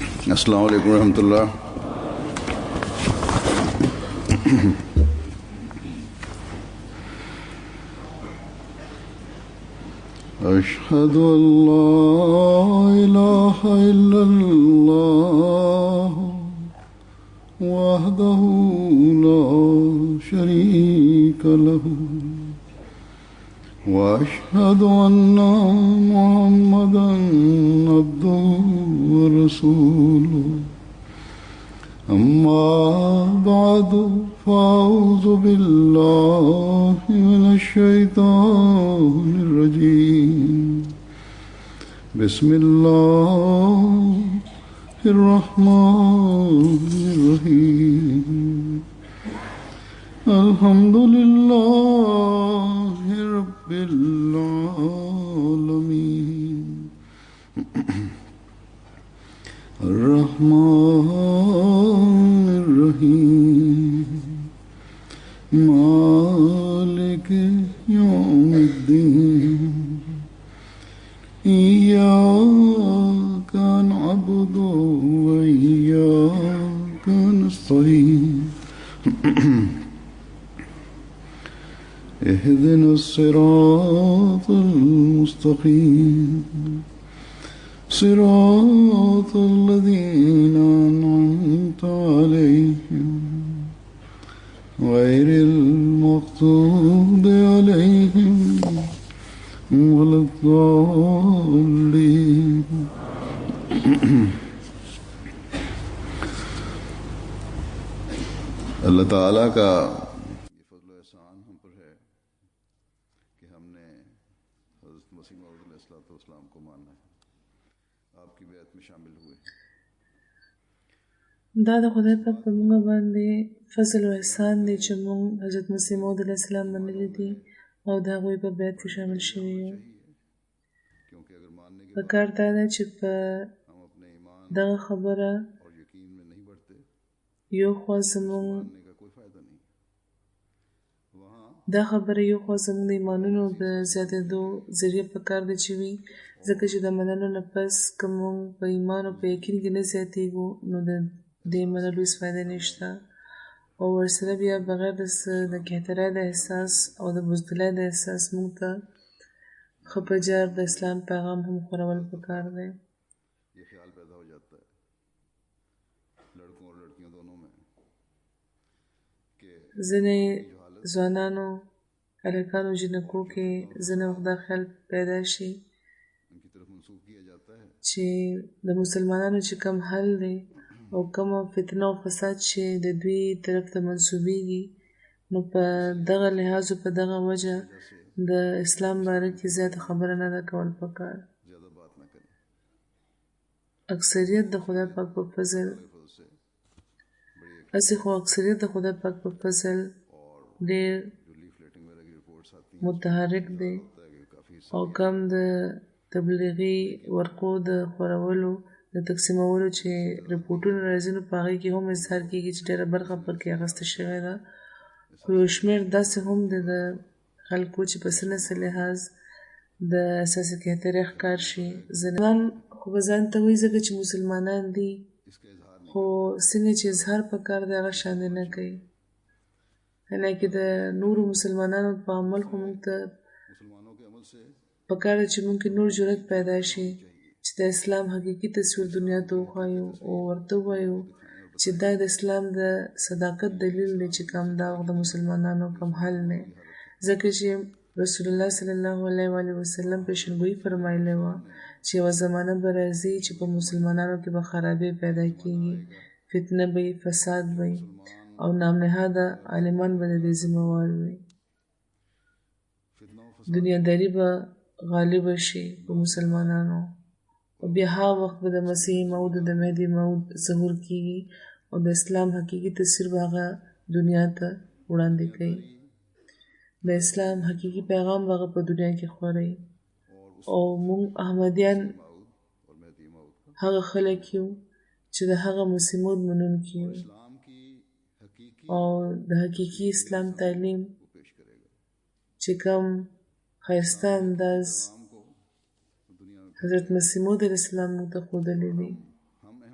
अस्सलामु अलैकुम रहमतुल्लाह। अशहदु अल्ला इलाहा इल्लल्लाह वहदहु ला शरीका लहु वअशहदु अन्ना मुहम्मदन अब्दुहु व रसूलुहु। अम्मा बअदु फ़अऊज़ु बिल्लाहि मिनश शैतानिर रजीम। बिस्मिल्लाहिर रहमानिर रहीम। अल्हम्दुलिल्लाहि रब्बिल आलमीन। अर्रहमानिर रहीम। मालिकि यौमिद्दीन। इय्याका नअबुदु व इय्याका नस्तईन। इहदिनस सिरातल मुस्तक़ीम। सिरातल लज़ीना अनअमत अलैहिम गैरिल मग़ज़ूबि अलैहिम वलद्दाल्लीन। अल्लाह ताला का ये फज़ल व एहसान हम पर है कि हमने हज़रत मसीह मऊद अलैहिस्सलाम को माना है, आपकी बैत में शामिल हुए। دا د خدای پاک په موږ باندې فضل او احسان دی چې موږ حضرت مسیح موعود علیه السلام منلي دي او د هغوی په بیعت کې شامل شوي یو. پکار دا ده چې په دغه خبره یو خوا زموږ دا خبره یو خوا زموږ د ایمانونو د زیاتېدو ذریعه پکار ده چې وي، ځکه چې د منلو نه پس که موږ په ایمان او په یقین کې نه زیاتېږو نو د دې منلو هېڅ فایده نشته، او ورسره بیا بغیر د څه د کهترۍ د احساس او د بزدلۍ د احساس موږ ته ښه په جار د اسلام پیغام هم خورول پکار دی. ځینې ځوانانو هلکانو جنکو کې ځینې وخت دا خیال پیدا شي چې د مسلمانانو چې کم حل دی او کومه فتنه او فساد چې د دوی طرف ته منسوبېږي نو په دغه لحاظ او په دغه وجه د اسلام باره کې زیاته خبره نه ده کول پکار. اکثریت د خدای پاک په فضل هسې خو اکثریت د خدای پاک په فضل ډېر متحرک دی او کم د تبلیغي ورقو د خورولو د تقسیمولو چې رپورټونه راځي نو په هغې کې هم اظهار کېږي چې ډېره برخه پکې اخیسته شوې ده، خو یو شمېر داسې هم دی د خلکو چې په څه نه څه لحاظ د اساسي کهترۍ ښکار شي. ځینان خو به ځان ته وایي ځکه چې مسلمانان دي، خو څنګه چې اظهار پکار دی هغه شاندې نه کوي، حالانکې د نورو مسلمانانو په عمل خو موږ ته پکار ده چې موږ کې نور جرأت پیدا شي چې د اسلام حقیقي تصویر دنیا ته وښایو او ورته ووایو چې دا د اسلام د صداقت دلیل دی چې کوم دا د مسلمانانو کوم حل دی، ځکه چې رسول الله صلی الله علیه و آله وسلم پیشنګویي فرمایلې وه چې یوه زمانه به راځي چې په مسلمانانو کې به خرابۍ پیدا کېږي، فتنه به وي، فساد به وي او نامنهاده عالمان به د دې ذمه وار وي. دنیاداري به غالبه شي په مسلمانانو او بیا هغه وخت به د مسیح موعود او د مهدي موعود ظهور کېږي او د اسلام حقیقي تصویر به هغه دنیا ته وړاندې کوي. د اسلام حقیقي پیغام به هغه په دنیا کې خوروي او موږ احمدیان هغه خلک یو چې د هغه مسیح موعود منونکي یو او د حقیقي اسلام تعلیم چې کوم ښایسته انداز حضرت مسیح موعود علیه السلام موږ ته ښودلی دی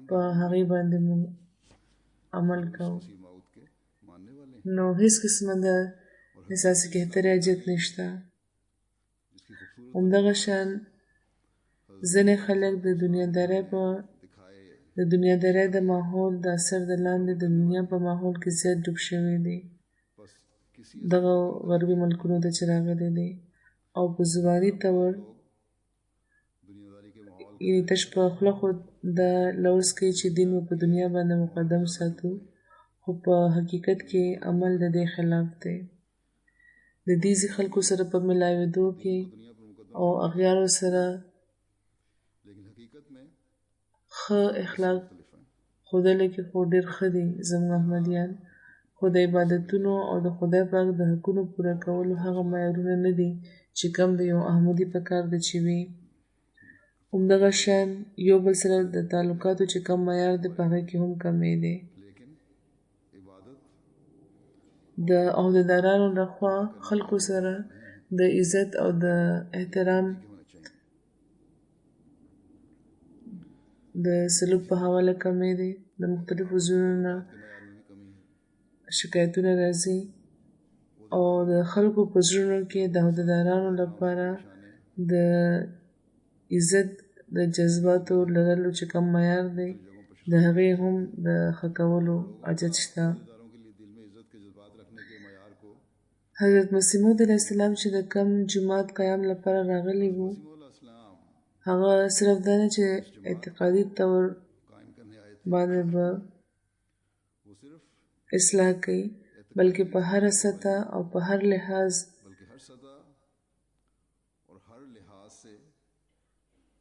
په هغې باندې موږ عمل کوو. مسیح موعود کے ماننے والے ہیں نو هیڅ قسمه د احساس کهتري حاجت نشته. جس کی خوبصورت همدغه شان ځینې خلک د دنیادارۍ دکھائے د ماحول د اثر د لاندې د دنیا په ماحول کې زیات ډوب شوي دي. بس کسی دغه غربي ملکونو ته چې راغلي دي او په زباني طور دنیاداری کے ماحول یعنې تش په خوله خو دا لوز کوي چې دین به په دنیا باندې مقدم ساتو، خو په حقیقت کې عمل د دې خلاف دی. د دې خلکو سره په ملاوېدو کې دنیا پر مقدم او اغیارو سره لیکن حقیقت میں ښه اخلاق مختلف ہیں. ښودلو کې خو ډېر ښه دي زموږ احمدیان، خو د عبادتونو او د خدای پاک د حقونو پوره کولو هغه معیارونه نه دي چې کم د یو احمدي په کار ده چې وي. همدغه شان یو بل سره د تعلقاتو چې کم معیار دی په هغه کې هم کمی دی. لیکن عبادت د عہدیدارانو لخوا خلکو سره د عزت او د احترام ہونا چاہیے. د سلوک په حواله کمی دی. د مختلفو ځایونو نه معیار میں کمی ہے. شکایتونه راځي او د خلکو په زړونو کې د عہدیدارانو لپاره د عزت د جذباتو لرلو چې کم معیار دی د هغې هم د ښه کولو حاجت شته. داروں کے لیے دل میں عزت کے جذبات رکھنے کے معیار کو حضرت مسیح موعود علیه السلام چې د کم جماعت قیام لپاره راغلی وو، مسیح علیہ السلام هغه صرف دا نه چې اعتقادي طور قائم کرنے آئے تھے. باندې به وہ صرف اصلاح کوي، بلکې په هر سطح او په هر لحاظ بلکہ ہر سطح اور ہر لحاظ سے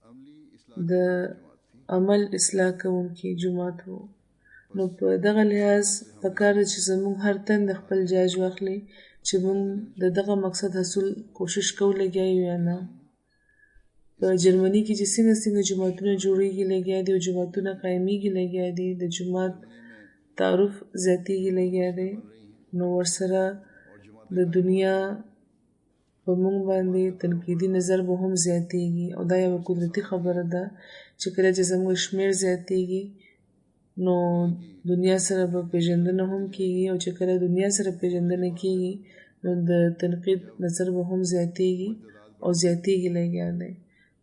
عملی اصلاح د جماعت تھی. عمل اصلاح کوونکی جماعت وو. نو په دغه لحاظ پکار ده چې زموږ هر تن د خپل جاج واخلي چې موږ د دغه مقصد حاصل کوشش کوو لګیا یو یا نه. په جرمني کې چې څنګه جماعتونه جوړیږي لګیا دي او جماعتونه قایمیږي لګیا دي، د جماعت تعارف زیاتیږي لګیا دی، نو ورسره د دنیا په موږ باندې تنقیدي نظر به هم زیاتیږي او دا یوه قدرتي خبره ده چې کله چې زموږ شمېر زیاتیږي نو دنیا سره به پیژندنه هم کیږي او چې کله دنیا سره پیژندنه کیږي نو د تنقید نظر به هم زیاتیږي او زیاتیږي لګیا دی.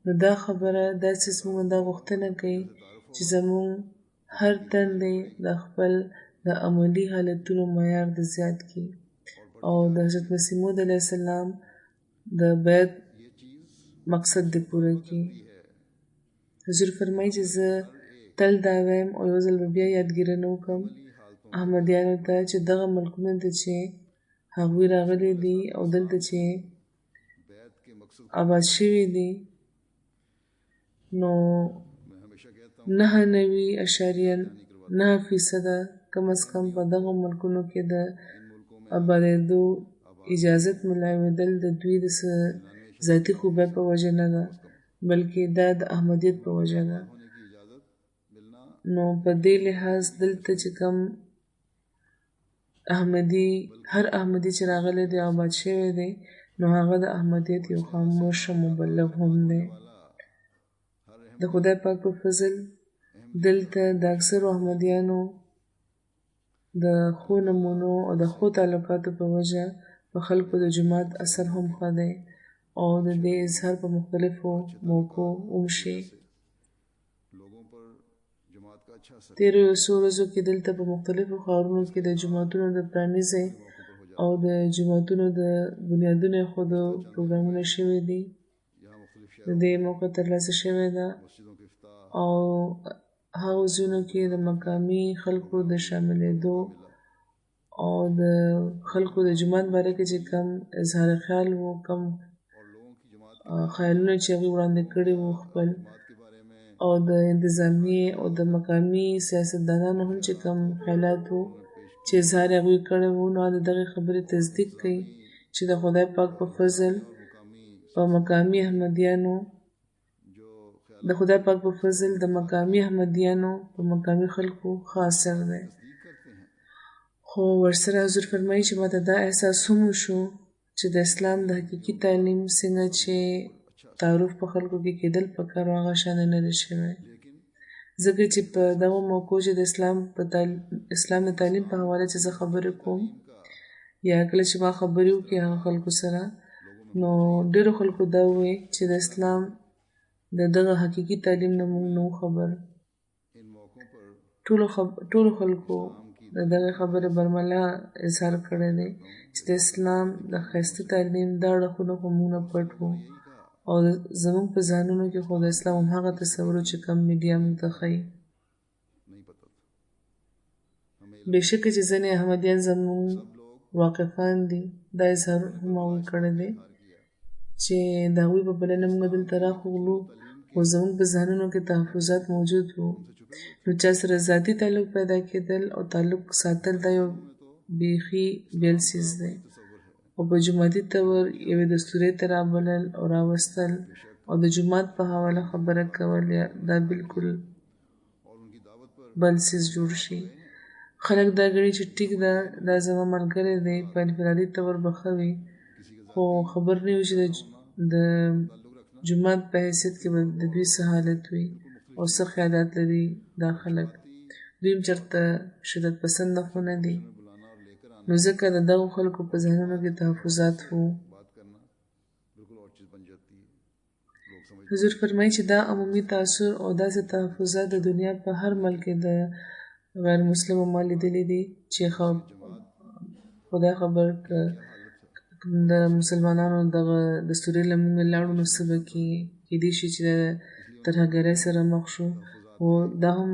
نو دا خبره داسې زموږ دا غوښتنه کوي چې زموږ هر تن دی د خپل د عملي حالتونو معیار د زیات کړي او د حضرت مسیح موعود علیه السلام د بیعت مقصد دې پوره کړي. حضور فرمایي چې زه تل دا وایم او یو ځل به بیا یادګیرنه وکړم احمدیانو ته چې دغه ملکونو ته چې هغوی راغلي دي او دلته چې بیعت کے مقصد آباد شوي دي نو میں ہمیشہ کہتا ہوں 9.9% کم از کم په دغه ملکونو کې د آبادېدو اجازت ملاوېدل د دوی د ذاتي خوبۍ په وجه نه ده بلکې دا د احمدیت په وجه ده. ہونے کی اجازت ملنا نو په دې لحاظ دلته چې کم احمدي هر احمدي چې راغلی دی آباد شوی دی نو هغه د احمدیت یو خاموشه مبلغ هم دی. د خدای پاک په فضل دلته د اکثرو احمدیانو د ښو نمونو او د ښو تعلقاتو په وجه په خلکو د جماعت اثر هم ښه دی او د دې اظهار په مختلفو موقعو وشي. لوگوں پر جماعت کا اچھا اثر تیرو یو څو ورځو کې دلته په مختلفو ښارونو کې د جوماتونو د پرانیزۍ او د جوماتونو د بنیادونو ایښودو پروګرامونه شوي دي. یہاں مختلف د دې موقع ترلاسه شوې ده مسجدوں کے افتتاح او هغو ځایونو کې د مقامي خلکو د شاملېدو او د خلکو د جومات باره کې چې کم اظهار خیال و کم اور لوگوں کی جماعت خیالونه چې هغوی وړاندې کړي وو خپل جماعت کے بارے میں او د انتظامیې او د مقامي سیاستدانانو هم چې کم خیالات وو چې اظهار یې هغوی کړی وو نو د دغې خبرې تصدیق کوي چې د خدای پاک په فضل په مقامي احمدیانو جو خیال د خدای پاک په فضل د مقامي احمدیانو په مقامي خلکو ښه اثر دی. کرتے ہیں خو ورسره حضور فرمایي چې ماته دا احساس هم وشو چې د اسلام د حقیقي تعلیم څنګه چې تعارف په خلکو کې کېدل پکار و هغه شان نه دی شوی. لیکن ځکه چې په دغه موقع چې د اسلام د تعلیم په حواله چې زه خبرې کوم یا کله چې ما خبرې وکړې هغه خلکو سره نو ډېرو خلکو دا وویل چې د اسلام د دغه حقیقي تعلیم نه موږ نه خبر. ټولو خلکو د دغه خبرې برملا اظهار کړی دی چې د اسلام د ښایسته تعلیم دا اړخونه خو موږ نه پټ وو او زموږ په ځانونو کې خو د اسلام هماغه تصور چې کم میډیا موږ ته ښیي. بېشکه چې ځینې احمدیان زموږ واقفان دي دا اظهار هم هغوی کړی دی چې د هغوی په بلنه موږ دلته راغلو خو زموږ په ذهنونو کې تحفظات موجود وو نو چا سره ذاتي تعلق پیدا کېدل او تعلق ساتل دا یو بیخي بېل څیز دی او په جماعتي طور یوې دستورې ته رابلل او راوستل او د جومات په حواله خبره کول دا بالکل بل څیز جوړ شي. خلک دا ګڼي چې ټیک ده دا زما ملګری دی په انفرادي طور به ښه وي خو خبر نه وي چې د جومات په حیثیت کې به د دوی څه حالت وي او څه خیالات لري دا خلک. دوی هم چېرته شدت پسنده خو نه دي نو ځکه د دغو خلکو په ذهنونو کې تحفظات وو. حضور فرمایي چې دا عمومي تاثر او داسې تحفظات د دنیا په هر ملک کې د غیر مسلمو ما لیدلی دي چې خدای خبر که د مسلمانانو دغه دستورې له موږ لاړو نو څه به کېدای شي چې د ترهګرۍ سره مخ شو او دا هم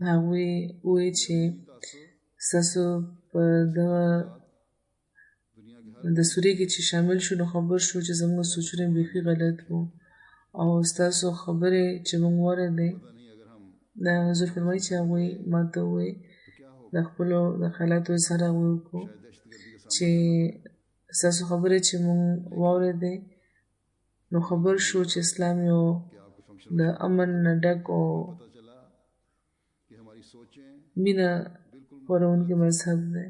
هغوی ووایي چې ستاسو په دغه دستورې کې چې شامل شو نو خبر شو چې زموږ سوچونه بیخي غلط وو او ستاسو خبرې چې موږ واورېدې دا حضور فرمایي چې هغوی ما ته ووایي د خپلو د خیالاتو اظهار هغوی وکړو چې ستاسو خبرې چې موږ واورېدې نو خبر شو چې اسلام یو د امن نه ډک او مینه خپروونکی مذهب دی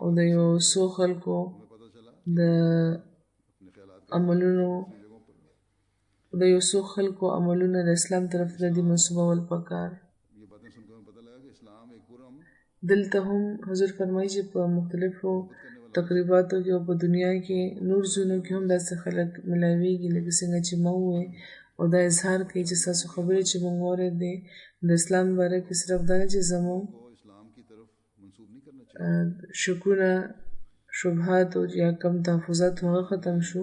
او د یو څو خلکو د عملونو د اسلام طرف ته دي منسوبول پکار. دلته هم حضور فرمایي چې په مختلفو تقریباتو کې او په دنیا کې نور ځایونو کې هم داسې خلک ملاویږي لکه څنګه چې ما ووایي او دا اظهار کوي چې ستاسو خبرې چې موږ واورېدې د اسلام باره کې صرف دا نه چې زموږ شکونه شبهات او یا کم تحفظات هغه ختم شو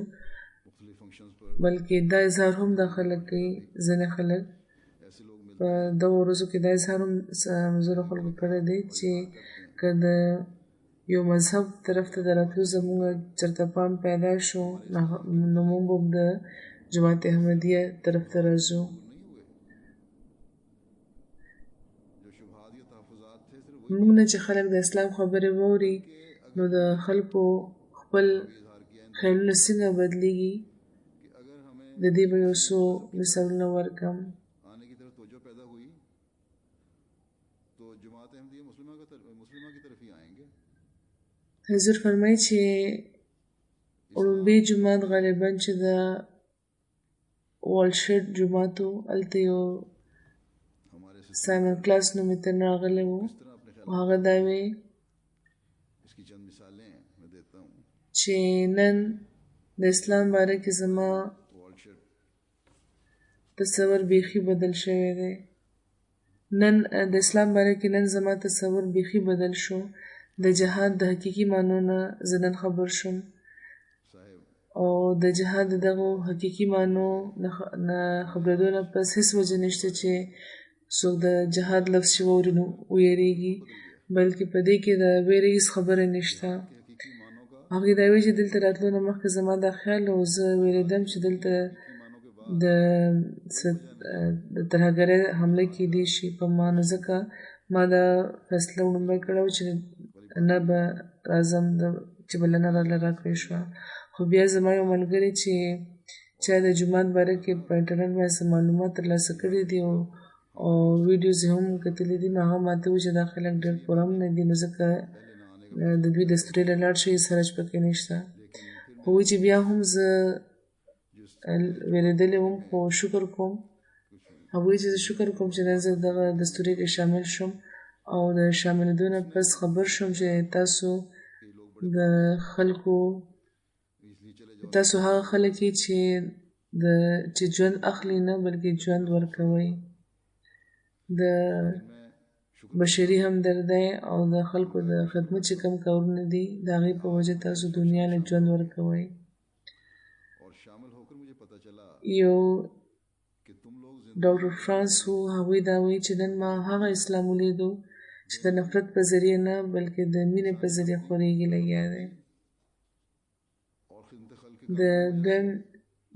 بلکې دا اظهار هم دا خلک کوي ځینې خلک په دغو ورځو کې دا اظهار هم زرو خلکو کړی دی چې که د یو مذهب طرف ته د راتلو زموږ چېرته پام پیدا شو نو موږ به د جماعت احمدیه طرف ته راځو. موږ نه چې خلک د اسلام خبرې واوري نو د خلکو خپل خیالونه څنګه بدلیږي د دې به یو څو مثالونه ورکړم. حضور فرمایي چې وړومبی جومات غالبا چې د والشټ جومات و هلته یو سایمن کلاس نومې ته راغلی و او هغه دا وی چې نن د اسلام باره کې زما تصور بیخي بدل شوی دی. نن د اسلام باره کې نن زما تصور بیخي بدل شو. د جهاد د حقیقي معنو نه زه نن خبر شوم او د جهاد دغو حقیقي معنو نه خبرېدو نه پس هېڅ وجه نشته چې څوک د جهاد لفظ چې واوري نو ویریږي بلکې په دې کې د ویرې هېڅ خبره نشته. هغوی دا وایي چې دلته راتلو نه مخکې زما دا خیال و زه ویرېدم چې دلته د ترهګرۍ حمله کېدی شي په ما نو ځکه ما دا فیصله وړومبی کړې وه چې نه به راځم چې بلنه راله راکړې شوه خو بیا زما یو ملګري چې چا د جومات باره کې په انټرنټ باندې معلومات ترلاسه کړي دي او ویډیوز یې هم کتلي دي نو هغه ما ته وویل چې دا خلک ډېر پرامنه دي نو ځکه د دوی دستورې له لاړ شي هېڅ حرج پکې نشته. خو وایي چې بیا هم زه ویرېدلی وم خو شکر کوم هغوی چې زه شکر کوم چې نن زه دغه دستوري کې شامل شم او د شاملېدو نه پس خبر شم چې تاسو د خلکو تاسو هغه خلک یې چې ژوند اخلي نه بلکې ژوند ورکوي د بشري همدردۍ او د خلکو د خدمت چې کوم کارونه دي د هغې په وجه تاسو دنیا له ژوند ورکوئ یو ډاکټر فرانس و هغوی دا وایي چې نن ما هغه اسلام ولیدو چې د نفرت په ذریعه نه بلکې د مینې په ذریعه خورېږي لګیا دی د ګن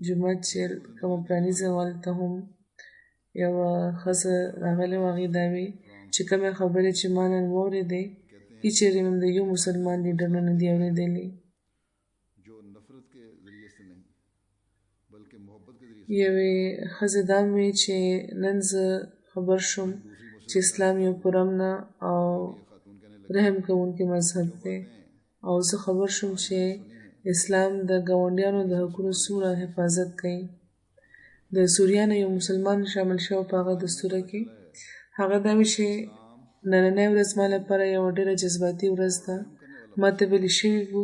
جومات چې کومه پرانیزه هلته هم یوه ښځه راغلې وه هغې دا وایي چې کومې خبرې چې ما نن واورېدې هېڅ چېرې هم د یو مسلمان لیډر نه دي اورېدلې یوې ښځې دا وایي چې نن زه خبر شوم چې اسلام یو پرامنه او رحم کوونکی مذهب دی او زه خبر شوم چې اسلام د ګاونډیانو د حقونو څومره حفاظت کوي د سوریا نه یو مسلمان شامل شوی په هغه دستوره کې هغه دا وایي چې نننۍ ورځ زما لپاره یوه ډېره جذباتي ورځ ده ما ته ویلي شوي وو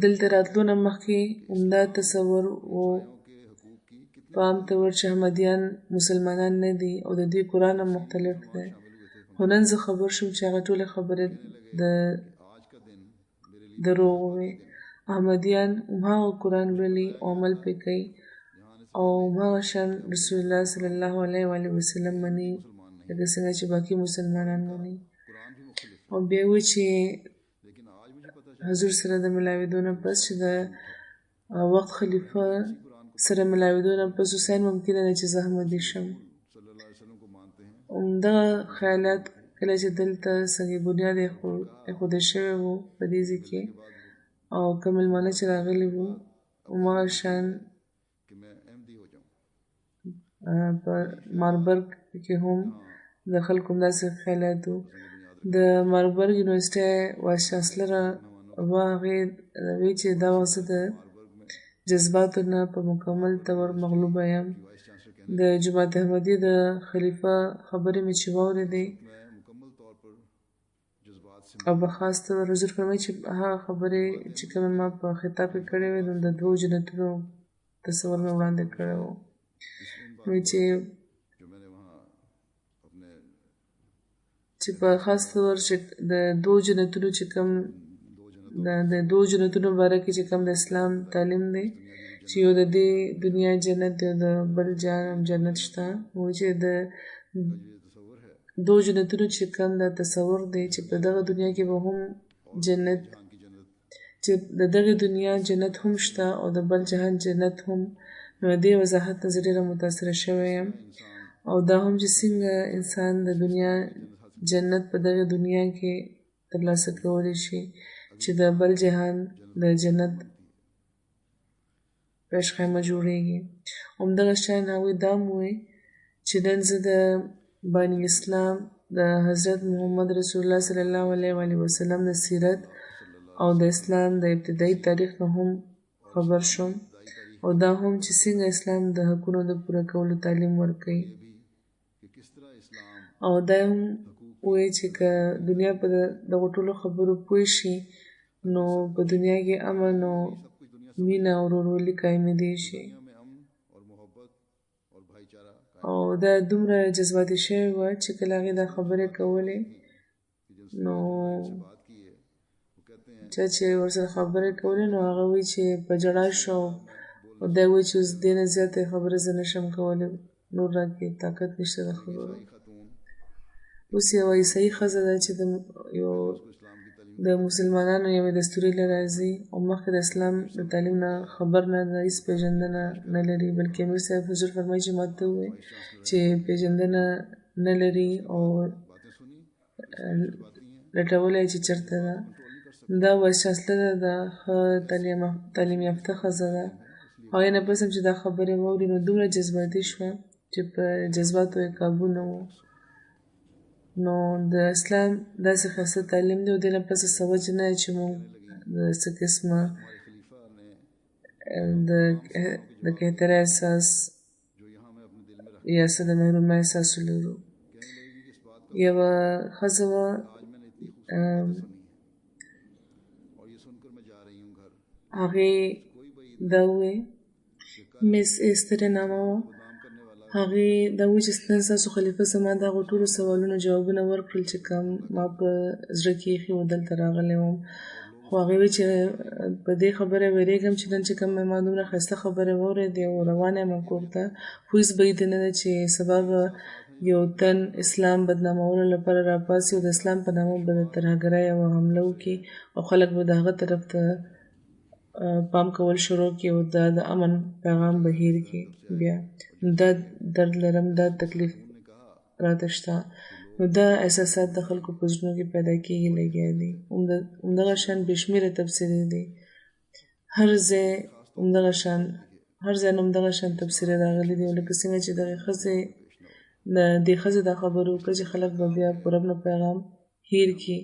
دلته راتلو نه مخکې عمده تصور و په عام طور چې احمدیان مسلمانان نه دي او د دوی قرآن هم مختلف دی خو نن زه خبر شوم چې هغه ټولې خبرې د دروغ وې احمدیان هماغه قرآن لولي او عمل پرې کوي او هماغه شان رسول الله صلی الله علیه و وسلم مني لکه څنګه چې باقي مسلمانان مني او بیا وایي چې حضور سره د ملاوېدو نه پس چې د وخت خلیفه سره ملاوېدو نه پس حسین ممکنه ده چې زه احمدي شم همدغه خیالات کله چې دلته سنگ بنیاد ایښودل شوی و په دې ځای کې او کوم مېلمانه چې راغلي وو هماغه شان په ماربرګ کې هم د خلکو همداسې خیالات وو د ماربرګ یونیورسټۍ وایس چانسلره وه هغې وایي چې دا وخت زه د جذباتو نه په مکمل طور مغلوبه یم د جماعت احمدي د خلیفه خبرې مې چې واورېدې او په خاص طور حضور فرمایي چې هغه خبرې چې کومې ما په خطاب کې کړې وې نو د دوو جنتونو تصور مې وړاندې کړی و وایي چې په خاص طور چې د دوو جنتونو چې کوم د دوو جنتونو باره کې چې کوم د اسلام تعلیم دی چې یو د دې دنیا جنت دی او د بل جنت شته وایي چې د دوو جنتونو چې کوم د تصور دی چې په دغه دنیا کې به هم جنت چې د دغه دنیا جنت هم شته او د بل جهان جنت هم نو دې وضاحت نه زه ډېره متاثره شوی یم او دا هم چې څنګه انسان د دنیا جنت په دغه دنیا کې ترلاسه کولی شي چې د بل جهان د جنت پېشخیمه جوړېږي همدغه شان هغوی دا هم وایي چې نن زه د بانی اسلام د حضرت محمد رسول الله صلی الله علیه و وسلم د سیرت او د اسلام د ابتدایي تاریخ نه هم خبر شوم او دا هم چې څنګه اسلام د حقونو د پوره کولو تعلیم ورکوي او دا هم وایي چې که دنیا په دغو ټولو خبرو پوه شي نو په دنیا کې امن او مینه او ورورولي قایمېدی شي او دا دومره جذباتي شوی وه چې کله هغې دا خبرې کولې نو چا چې ورسره خبرې کولې نو هغه وایي چې په ژړا شو او دا وایي چې اوس دې نه زیاتې خبرې زه نشم کولی نور راکې طاقت نشته د خبرو اوس یوه عیسایي ښځه ده چې د مسلمانانو یوې دستوري له راځي او مخکې د اسلام د تعلیم نه خبر نه ده هېڅ پېژندنه نه لري بلکې امیر صاحب حضور فرمایي چې ما ته ووایي چې پېژندنه نه لري او لټولی چې چېرته ده دا وایس چانسلره ده ښه تعلیم یافته ښځه ده هغې نه پس هم چې دا خبرې واوري نو دومره جذباتي شوه چې په جذباتو یې کابو نه و نو د اسلام داسې ښایسته تعلیم دی او دې نه پسې څه وجه نه ده چې موږ د څه قسمه د کهتره احساس یا څه د محرومۍ احساس ولرو. یوه ښځه وه هغې دا ووی مس ایستر نامه وه، هغې دا ووی چې نن ستاسو خلیفه زما د هغو ټولو سوالونو جوابونه ورکړل چې کوم ما په زړه کې ایښي وو، دلته راغلی وم. خو هغې ووی چې په دې خبره ویرېږم چې نن چې کوم ما دومره ښایسته خبرې واورېدې او روانه یم کور ته، خو هېڅ بعید نه ده چې سبا به یو تن اسلام بدنامولو لپاره راپاڅي او د اسلام په نامه به د ترهګرۍ یوه حمله وکړي او خلک به د هغه طرف ته پام کول شروع کړي او دا د امن پیغام به هېر کړي. بیا دا درد لرم، دا تکلیف راته شته، نو دا احساسات د خلکو په زړونو کې پیدا کېږي لګیا دي. همدغه شان بې شمېره تبصرې دي، هر ځای نه همدغه شان تبصرې راغلي دي. او لکه څنګه چې دې ښځې دا خبرې وکړه چې خلک به بیا په رب نه پیغام هېر کړي،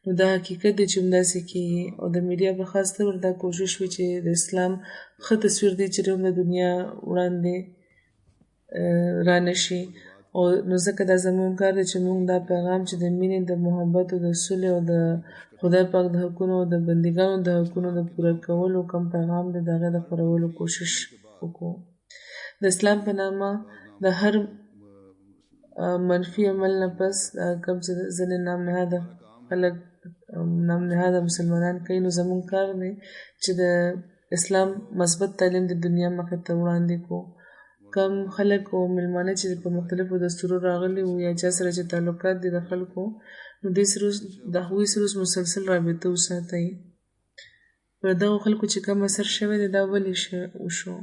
نو دا حقیقت دی چې همداسې کېږي. او د میډیا په خاص ډول دا کوشش وي چې د اسلام ښه تصویر دی چې د دنیا وړاندې رانشي. او نو ځکه دا زموږ کار دی چې موږ دا پیغام چې د مینې، د محبت او د سولې او د خدای پاک د حقونو او د بندګانو د حقونو د پوره کولو کوم پیغام دی د هغې د خپرولو کوشش وکړو. د اسلام په نامه د هر منفي عمل نه پس کوم چې ځینې نامنهاده خلک نامنهاده مسلمانان کوي، نو زموږ کار دی چې د اسلام مثبت تعلیم د دنیا مخې ته وړاندې کړو. کم خلک او مېلمانه چې په مختلفو دستورو راغلي وو یا چا سره چې تعلقات دي د خلکو، نو د هغوی سره مسلسل رابطه وساتئ. په دغو خلکو چې کوم اثر شوی دی دا ولې وشو،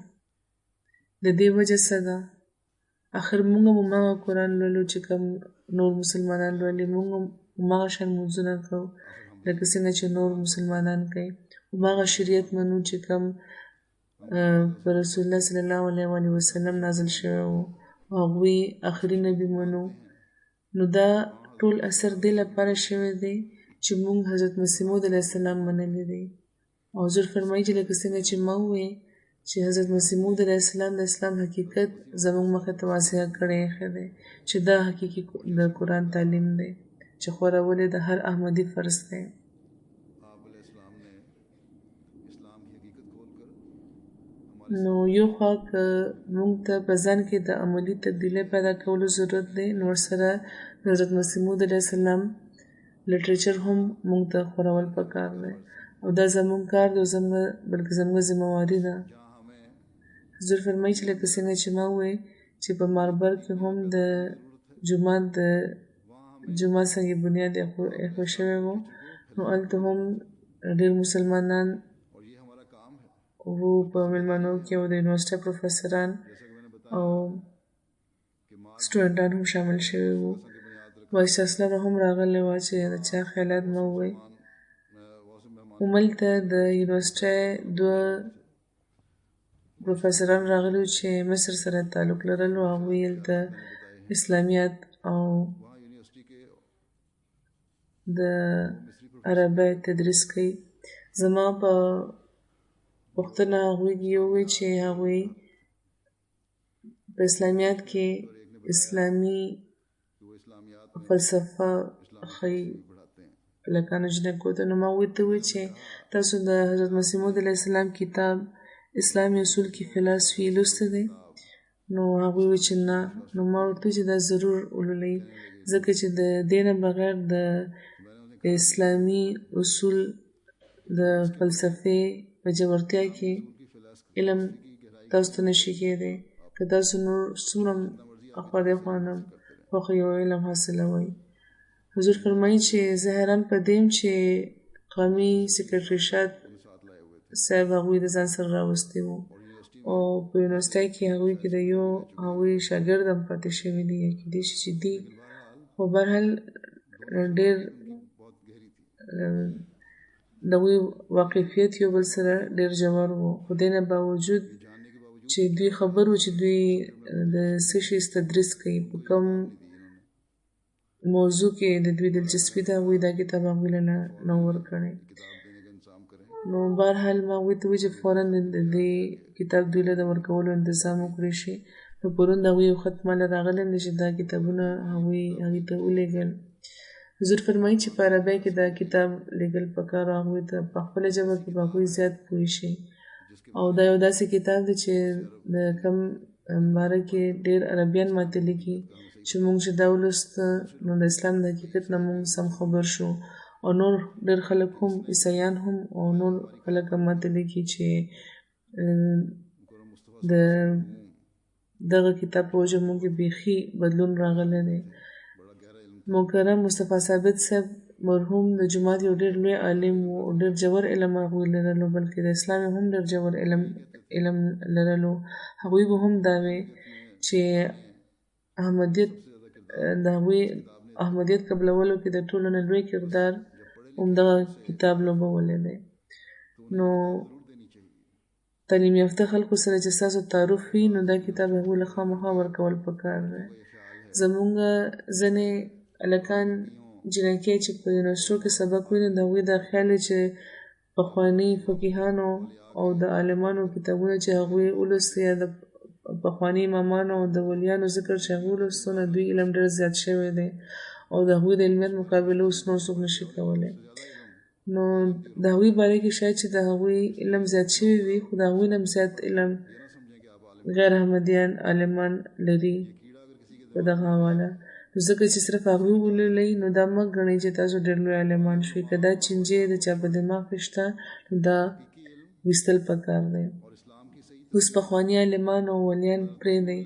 د دې وجه څه ده؟ اخر موږ هم هماغه قرآن لولو چې کوم نور مسلمانان لولي، موږ هم هماغه شان لمونځونه کوو لکه څنګه چې نور مسلمانان کوي، هماغه شریعت منو چې کوم په رسول الله صلی الله علیه وسلم نازل شوی و، هغوی آخري نبي منو. نو دا ټول اثر دې لپاره شوی دی چې موږ حضرت مسیح موعود علیه السلام منلی دی. او حضور فرمایي چې لکه څنګه چې ما ووی چې حضرت مسیح موعود علیه السلام د اسلام حقیقت زموږ مخې ته واضح کړی ایښی دی چې دا حقیقي د قرآن تعلیم دی چې خورول یې د هر احمدي فرض دی. نو یو خوا که موږ ته په ځان کې د عملي تبدیلۍ پیدا کولو ضرورت دی، نو ورسره د حضرت مسیح موعود علیه السلام لټریچر هم موږ ته خورول پکار دی. او دا زموږ کار دی، بلکې زموږ ذمهواري ده. حضور فرمایي چې لکه څنګه چې ما ووی چې په ماربر کې هم د جومات څنګه بنیاد ایښودل شوی و، نو هلته هم ډېر مسلمانان وو په مېلمنو کې، او د یونیورسټۍ پروفیسران او سټوډنټان هم شامل شوي وو. وایس چانسلر هم راغلی وه چې د چا خیالات مه ووایي. هملته د یونیورسټۍ 2 پروفیسران راغلي وو چې مصر سره تعلق لرل، او هغوی هلته اسلامیات او د عربۍ تدریس کوي. زما په پوښتنه هغوی وویل چې هغوی په اسلامیات کې اسلامي فلسفه ښیي لکانو جنکو ته. نو ما هغوی ته وویل چې تاسو د حضرت مسیح موعود علیه السلام کتاب اسلامي اصول کې فلسفي لوستی دی؟ نو هغوی وویل چې نه. نو ما ورته وویل چې دا ضرور ولولئ، ځکه چې د دې نه بغیر د اسلامي اصول د فلسفې په ژورتیا کې علم تاسو ته نشي کېدی. که تاسو نور څومره خوا نه خوښه یو علم حاصلوئ. حضور فرمایي چې زه حیران په دې یم چې قومي سکرټریشات صاحب هغوی د ځان سره راوستی وو، او په یونیورسټۍ کې هغوی کې د یو هغوی شاګرد هم پاتې شوي دي، یا کېدای شي چې دي. خو بهرحال ډېر د هغوی واقفیت یو بل سره ډېر ژور و. خو دې نه باوجود چې دوی خبر وو چې دوی د څه شي تدریس کوي، په کوم موضوع کې د دوی دلچسپي ده، هغوی دا کتاب هغوی له نه ورکړی. نو بهرحال ما هغوی ته وویل چې فوراً د دې کتاب دوی له د ورکولو انتظام وکړی شي. نو پرون د هغوی یو خط ماله راغلی دی چې دا کتابونه هغوی ته ولېږل. حضور فرمایي چې په عربی کې دا کتاب لیږل پکار او هغوی ته په خپله ژبه کې به هغوی زیات پوه شي. او دا یو داسې کتاب دی چې د کوم باره کې ډېر عربیان ماته لیکي چې موږ چې دا ولوسته نو د اسلام د حقیقت نه موږ سم خبر شو. او نور ډېر خلک هم عیسایان هم او نور خلک هم ماته لیکي چې د دغه کتاب په وجه موږ کې بیخي بدلون راغلی دی. محترم مصطفی ثابت صاحب مرحوم د جومات یو ډېر لوی عالم و او ډېر ژور علم هغوی لرلو، بلکې د اسلام هم ډېر ژور علم لرلو. هغوی به هم دا وی چې د هغوی احمدیت قبلولو کې د ټولو نه لوی کردار همدغه کتاب لوبولی دی. نو تعلیم یافته خلکو سره چې ستاسو تعارف وي نو دا کتاب هغوی له خامخا ورکول پکار دی. زموږ ځینې هلکان جنکۍ چې په یونیورسټو کې سبق ویني د هغوی دا خیال دی چې پخواني فقیهانو او د عالمانو کتابونه چې هغوی ولوستی یا د پخواني امامانو او د ولیانو ذکر چې هغوی ولوستو نو دوی علم ډېر زیات شوی دی او د هغوی د علمیت مقابله اوس نور څوک نشي کولی. نو د هغوی باره کې شاید چې د هغوی علم زیات شوی وي خو د هغوی نه هم زیات علم غیر احمدیان عالمان لري په دغه حواله. نو ځکه چې صرف هغوی ولولئ نو دا مه ګڼئ چې تاسو ډېر لوی عالمان شوئ. که دا چینجې د چا په دماغ کې شته نو دا ویستل پکار دی. اوس پخواني عالمان او ولیان پرېږدئ.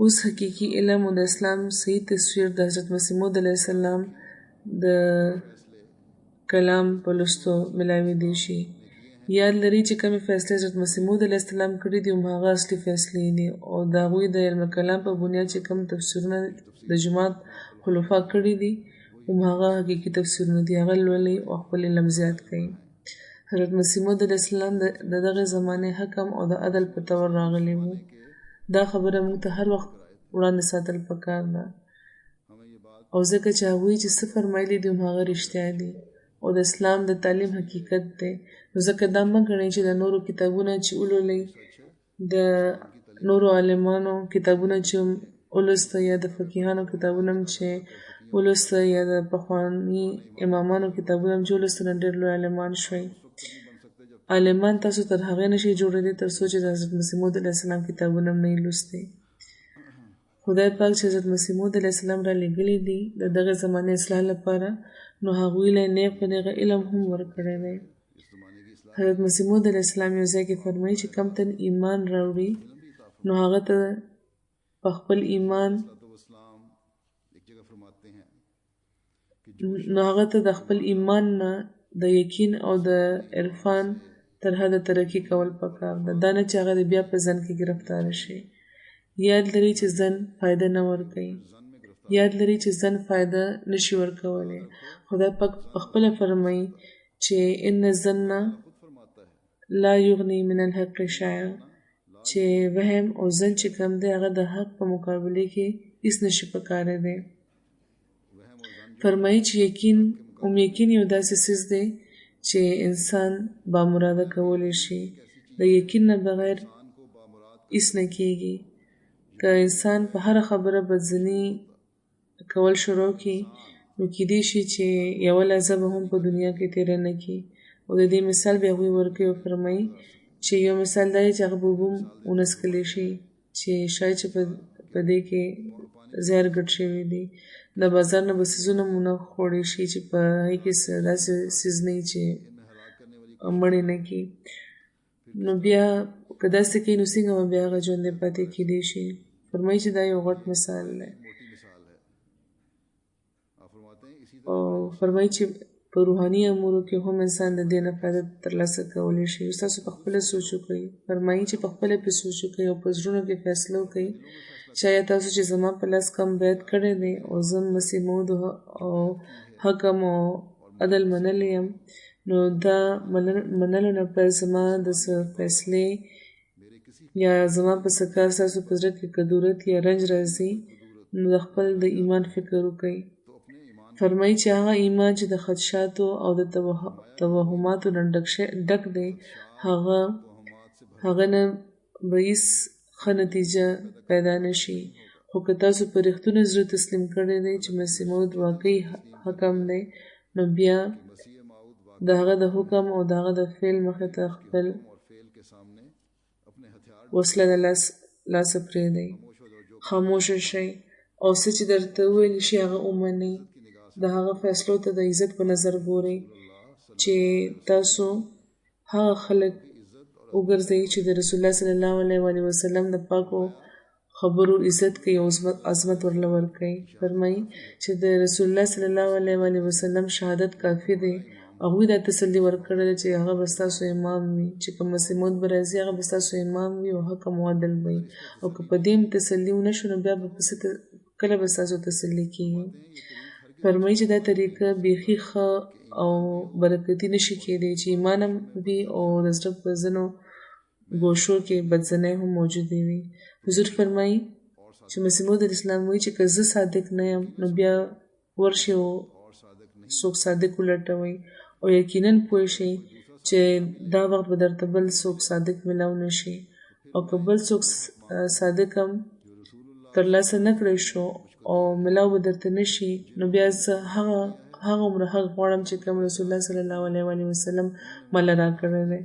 اوس حقیقي علم او د اسلام صحیح تصویر د حضرت مسیح موعود علیه السلام د کلام په لوستو ملاویدی شي. یاد لرئ چې کومې فیصلې حضرت مسیح موعود علیه السلام کړي دي همهغه اصلي فیصلې دي او د هغوی د علم کلام په بنیاد چې کوم تفسیرونه د جومات خلفا کړي دي همهغه حقیقي تفسیرونه دي. هغه لولئ او خپل علم زیات کړئ. حضرت مسیح موعود علیه السلام د دغې زمانې حکم او د عدل په طور راغلی و. دا خبره موږ ته هر وخت وړاندې ساتل پکار ده او ځکه چې هغوی چې څه فرمایلي دي همهغه رښتیا دي او د اسلام د تعلیم حقیقت دی. نو ځکه دا مه ګڼئ چې د نورو کتابونه چې ولولئ د نورو عالمانو کتابونه چې ولوسته یا د فقیهانو کتابونه چې ولوسته یا د پخواني امامانو کتابونه چې ولوسته نو ډېر لوی عالمان شوئ. عالمان تاسو تر هغې نشئ جوړېدی تر څو چې د حضرت مسیح موعود علیه السلام کتابونه هم نه یې لوستي. خدای پاک چې حضرت مسیح موعود علیه السلام را لېږلي دي د دغې زمانې اصلاح لپاره نو هغوی له نیغ په نیغه علم هم ورکړی دی. حضرت مسیح موعود علیه السلام یو ځای کې فرمایي چې کم تن ایمان راوړي نو هغه ته په خپل ایمان نو هغه ته د خپل ایمان نه د یقین او د عرفان تر حده ترقي کول پکار ده. دا نه چې هغه د بیا په ځن کې ګرفتار شي. یاد لرئ چې ځن فایده نه ورکوي. یاد لرئ چې ځن فایده نشي ورکولی. خدای پاک پخپله فرمایي چې ان الظن لا یغني من الحق شیئا چې وهم او ځن چې کوم دی هغه د حق په مقابله کې هیڅ نشي پکارېدی. فرمایي چې یقین یو داسې څیز دی چې انسان بامراده کولی شي. د یقین نه بغیر هیڅ نه کېږي. که انسان په هره خبره بدظني کول شروع کړي نو کیدای شي چې یوه لحظه به هم په دنیا کې تېره نه کړي. او د دې مثال بیا هغوی ورکوي او فرمایي چې یو مثال دا دی چې هغه به اوبه هم ونڅکلی شي چې شاید چې په دې کې زهر ګډ شوي دي. د بازار نه به څیزونه هم ونه خوړی شي چې په هغې کې داسې څیز نه وي چې مړې نه کړي. نو بیا که داسې کوي نو څنګه به بیا هغه ژوندی پاتې کېدی شي. فرمایي چې دا یو غټ مثال دی او فرمایي چې په روحاني امورو کې هم انسان د دې نه فایده ترلاسه کولی شي. تاسو په خپله سوچ وکړئ. فرمایي چې په خپله پرې سوچ وکړئ او په زړونو کې فیصله وکړئ چې ایا تاسو چې زما په لاس کم بیعت کړی دی او زه مسیح موعود او حکم او عدل منلی یم نو دا منلو نه پس زما د څه فیصلې یا زما په څه کار ستاسو په زړه کې کدورت یا رنج راځي نو د خپل د ایمان فکر وکړئ. فرمایي چې هغه ایمان چې د خدشاتو او د توهماتو نه ډک دی هغه نه به هیڅ ښه نتیجه پیدا نشي. خو که تاسو په رښتونه زړه تسلیم کړی دی چې مسیح موعود واقعي حکم دی، نو بیا د هغه د حکم او د هغه د فعل مخې ته خپل وسله د لاسه پرېږدئ، خاموشه شئ او څه چې درته وویل شي هغه ومنئ. د هغه فیصلو ته د عزت په نظر ګورئ چې تاسو هغه خلک وګرځئ چې د رسول الله صلی الله علیه وسلم د پاکو خبرو عزت کوي او عظمت ورله ورکوي. فرمایي چې د رسول الله صلی الله علیه وسلم شهادت کافي دی. هغوی دا تسلي ورکړې ده چې هغه به ستاسو امام وي، چې کوم مسیح موعود به راځي هغه به ستاسو امام وي او حکم او عدل به وي. او که په دې تسلي ونه شو نو بیا به کله به ستاسو تسلي کېږي. فرمایي چې دا طریقه بیخي ښه او برکتي نشي کېدی چې ایمان هم وي او د زړه په ځینو ګوشو کې بدزنۍ هم موجودې وي. حضور فرمایي چې مسیح موعود اسلام وایي چې که زه صادق نه یم نو بیا ورشي او څوک صادق ولټوئ او یقینا پوه شئ چې دا وخت به درته بل څوک صادق ملاو نشي. او که بل څوک صادق هم ترلاسه نه کړی شو او ملاو به درته نشي، نو بیا زه هغه عمره حق غواړم چې کوم رسول الله صلی الله علیه وسلم ماله راکړی دی.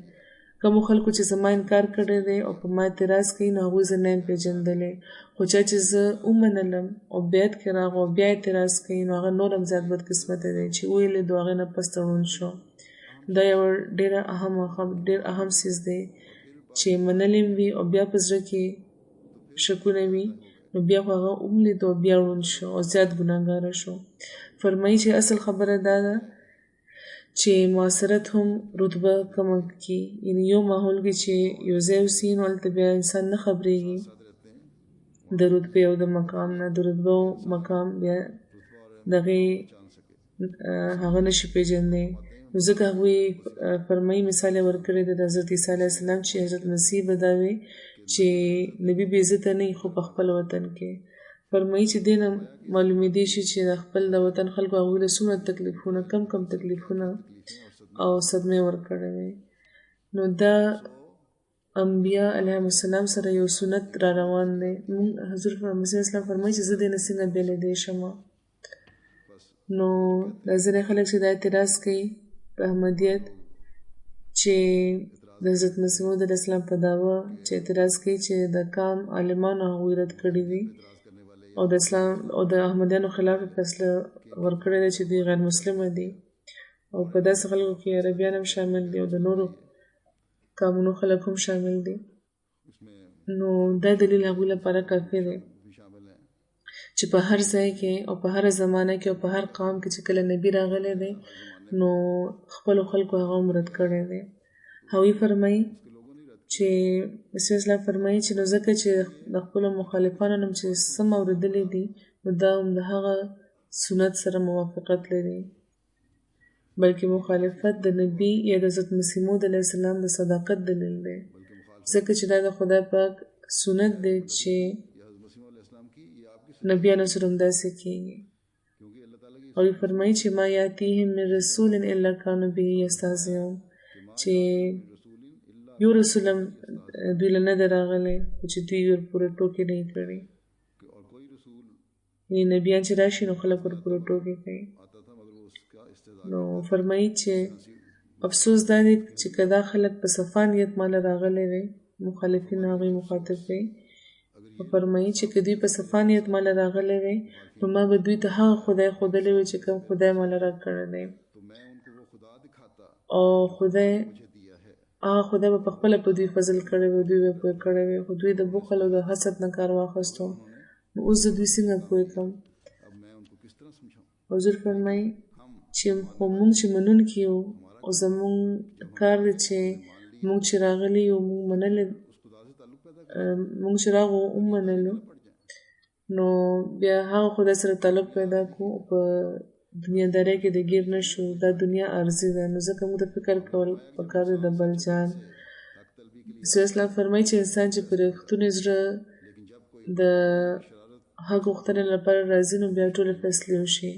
کومو خلکو چې زما انکار کړی دی او په ما اعتراض کوي نو هغوی زه نه یم پېژندلی، خو چا چې زه ومنلم او بیعت کې راغی او بیا اعتراض کوي نو هغه نور هم زیات بدقسمته دی چې ویلېدو هغې نه پس تړون شو. دا یو ډېر اهم څیز دی چې منلی وي او بیا په زړه کې شکونه وي نو بیا خو هغه ولیدو او بیا ړوند شو او زیات ګناهګاره شو. فرمایي چې اصل خبره دا ده چې معاصرت هم رتبه کمه کړي، یعنې یو ماحول کې چې یو ځای اوسي نو هلته بیا انسان نه خبرېږي د رتبې او د مقام نه، د رتبه او مقام بیا دغې هغه نشي پېژندی. نو ځکه هغوی فرمایي مثال یې ورکړی دی د حضرت عیسی علیه السلام چې حضرت مسیح به دا وی چې نبي بې عزته نه وي خو په خپل وطن کې. فرمایي چې دې نه معلومېدی شي چې د خپل د وطن خلکو هغوی له څومره تکلیفونه کم تکلیفونه او صدمې ورکړی وي. نو دا انبیا علیهم السلام سره یو سنت را روان دی. حضور مسیح اسلام فرمایي چې زه دې نه څنګه بېلېدی شمه. نو دا ځینې خلک چې دا اعتراض کوي په احمدیت چې د حضرت مسیح موعود علیه السلام په دعوه چې اعتراض کوي چې د کام عالمانو هغوی رد کړي وي او د اسلام او د احمدیانو خلاف فیصله ورکړې ده چې دوی غیر مسلمه دي او په داسې خلکو کې عربیان هم شامل دي او د نورو قامونو خلک هم شامل دي. نو دا دلیل هغوی لپاره کافي دی چې په هر ځای کې او په هر زمانه کې او په هر قوم کې چې کله نبي راغلی دی نو خپلو خلکو هغه هم رد کړی دی. هغوی فرمایي چې مسیح اسلام فرمایي چې نو ځکه چې د خپلو مخالفانو نه چې څه مې اورېدلی دي نو دا هم د هغه سنت سره موافقت لري، بلکې مخالفت د نبي یا د حضرت مسیح موعود علیه السلام د صداقت دلیل دی، ځکه چې دا د خدای پاک سنت دی چې نبیانو سره هم داسې کېږي. او فرمایي چې ما یاتیهم من رسول الا کانوا به یستهزئون، چې یو رسول هم دوی له نه دی راغلی خو چې دوی ورپورې ټوکې نه یې کړي. یعنې نبیان چې راشي نو خلک ورپورې ټوکې کوي. نو فرمایي چې افسوس دا دی چې که دا خلک په صفا نیت ماله راغلی وی، مخالفین هغوی مخاطب کوي، فرمایي چې که دوی په صفا نیت ماله راغلی وی نو ما به دوی ته هغه خدای ښودلی وی چې کوم خدای ماله راکړی دی او هغه خدای به پخپله په دوی فضل کړی وی، دوی به پوه کړی وی، خو دوی د بخل او د حسد نه کار واخیستو. نو اوس زه دوی څنګه پوه کړم؟ حضور فرمایي چې خو مونږ چې منونکي یو او زمونږ کار دی چې مونږ چې راغلي یو مونږ چې راغو ومنلو نو بیا هغه خدای سره تعلق پیدا کړو په دنیادارۍ کې د ګیر نه شو. دا دنیا عارضي ده نو ځکه موږ د فکر کول پکار دی د بل جان. رسول اسلام فرمایي چې انسان چې په رښتوني زړه د حق غوښتنې لپاره راځي نو بیا ټولې فیصلې وشي،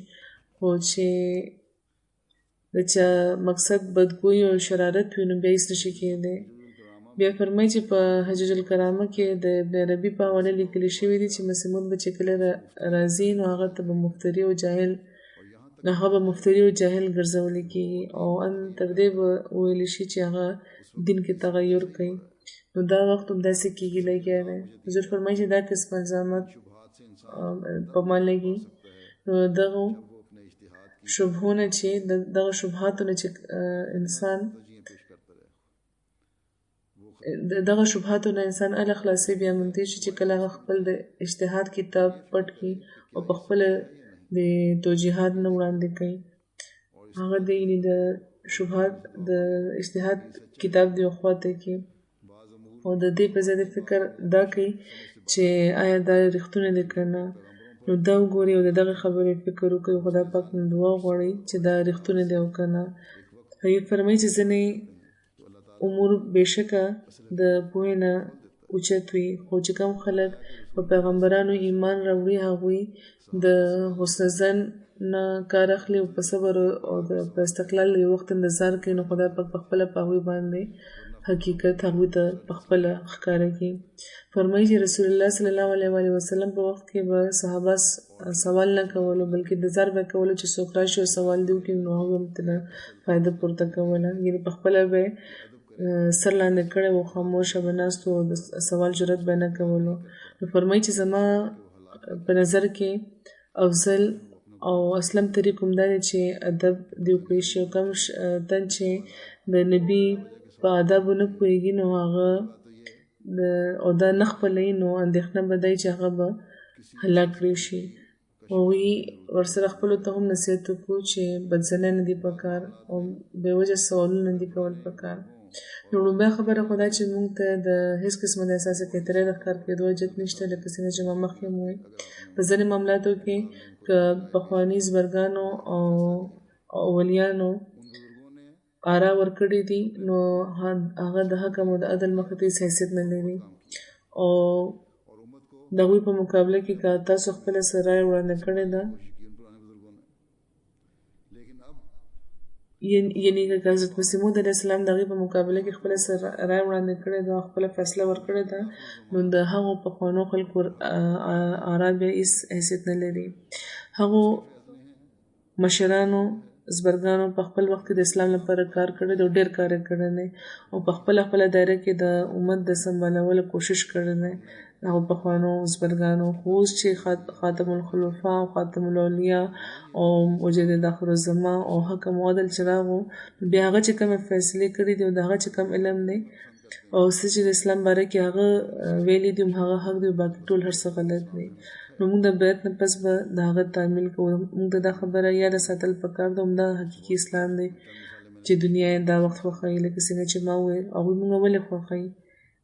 خو چې د چا مقصد بدګویي او شرارت وي نو بیا هېڅ نشي کېدی. بیا فرمایي چې په حجج الکرامه کې د ابن عربي په حواله لیکل شوي دي چې مسیح موعود به چې کله راځي نو هغه ته به مفتري او جاهل ګرځول کېږي او ان تر دې به ویل شي چې هغه دین کې تغیر کوي. نو دا وخت هم داسې کېږي لګیا دی. حضور فرمایي چې دا قسم الزامات په ما لګي. نو دغه شبهونه چې دغه شبهاتونه چې انسان دغه شبهاتونه انسان ال خلاصي بیا منتي چې کله خپل د اجتهاد کتاب پټ کی او په خپل د توجیهات نه وړاندې کوي. هغه د شبهات د اجتهاد کتاب دی خواته کې او د دې په ځای فکر دا کوي چې آیا دا رښتونه دي کنه. نو دا وګوري او دغه خبرې فکر وکړي. خدای پاک نن دعا غواړي چې دا رښتونه دي او کنه. هغه فرمایي چې ځنې امور بشکه د پوهې نه اوچت وي خو چې کوم خلک په پیغمبرانو ایمان راوړي هغوی د حسن ظن نه کار اخلي او په صبر او په استقلال یو وخت انتظار کوي. نو خدای پاک په خپله په هغوی باندې حقیقت هغوی ته په خپله ښکاره کوي. فرمایي چې رسول الله صلی الله علیه وسلم په وخت کې به صحابه سوال نه کولو بلکې انتظار به کولو چې څوک راشي او سوال دې وکړي نو هغوی هم ترې فایده پورته کوله. یعنې په خپله به سر لاندې کړی و خاموشه به ناست و او د سوال جرأت به نه کولو. نو فرمایي چې زما په نظر کې افضل او اسلم طریق هم دا دی چې ادب دې وکړی شي او کوم تن چې د نبي په آدابو نه پوهېږي نو هغه او دا نه خپلوي نو اندېښنه به دی چې هغه به هلاک کړی شي. هغوی ورسره خپلو ته هم نصیحت وکړو چې بدزنه نه دي پکار او بې وجه سوالونه نه دي کول پکار. نو لومبۍ خبره خو دا چې موږ ته د هېڅ قسمه د احساسي کیترۍ د ښکار کېدو حاجت نشته لکه څنګه چې ما مخکې هم وویل. په ځینې معاملاتو کې که پخواني زبرګانو او ولیانو آرا ورکړي دي نو هغه د حکم او د عدل مخې ته هېڅ حیثیت نه لري او د هغوی په مقابله کې که تاسو خپله څه رایه وړاندې کړې ده یعنې که حضرت مسیح موعود علیه السلام د هغې په مقابله کې خپله څه رایه وړاندې کړې ده او خپله فیصله ورکړې ده نو د هغو پخوانو خلکو آرا بیا هېڅ حیثیت نه لري. هغو مشرانو زبرګانو په خپل وخت کې د اسلام لپاره کار کړی دی او ډېر کار یې کړی دی او په خپله دایره کې د امت د سمبالولو کوشش کړی دی هغو پخوانو زبرګانو. خو اوس چې خاتم الخلفاء او خاتم الاولیاء او مجدد آخر الزمان او حکم او عدل چې راغو بیا هغه چې کومې فیصلې کړي دي او د هغه چې کوم علم دی او څه چې د اسلام باره کې هغه ویلي دي هغه حق دی او باقي ټول هر څه غلط دی. نو موږ د بیعت نه پس به د هغه تعمیل کوو. موږ ته دا خبره یاده ساتل پکار ده همدا حقیقي اسلام دی چې دنیا یې دا وخت خوښوي لکه څنګه چې ما وویل هغوی موږ ولې خوښوي